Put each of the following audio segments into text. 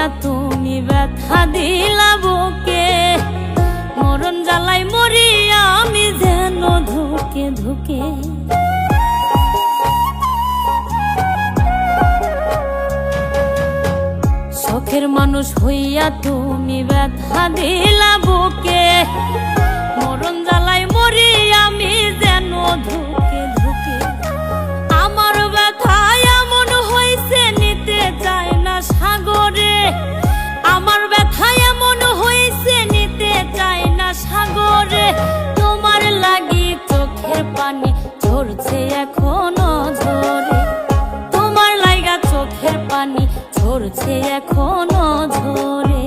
হইয়া তুমি ব্যথা দিলা বুকে, মরণ জ্বালাই মরিয়া আমি যেন ধুকে ধুকে। শখের মানুষ হইয়া তুমি ব্যথা দিলা বুকে, মরণ জ্বালাই মরি আমি যেন ধুকে ধুকে। আমার ব্যথা এমন হইছে নিতে চায় না সাগরে, আমার ব্যথা এমন হইছে নিতে চায় না সাগরে। তোমার লাগি চোখের পানি ঝরছে এখনো ঝরে, তোমার লাগা চোখের পানি ঝরছে এখনো ঝরে।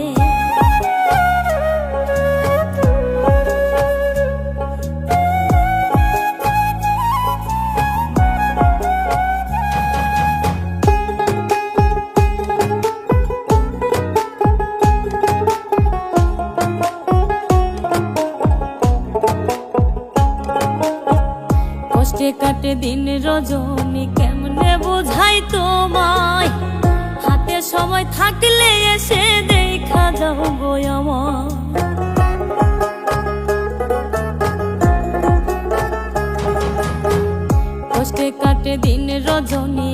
কষ্টে কাটে দিন রজনী কেমনে বোঝাই তোমায়, হাতে সময় থাকলে এসে দেখা যাও গো আমার। কষ্টে কাটে দিন রজনী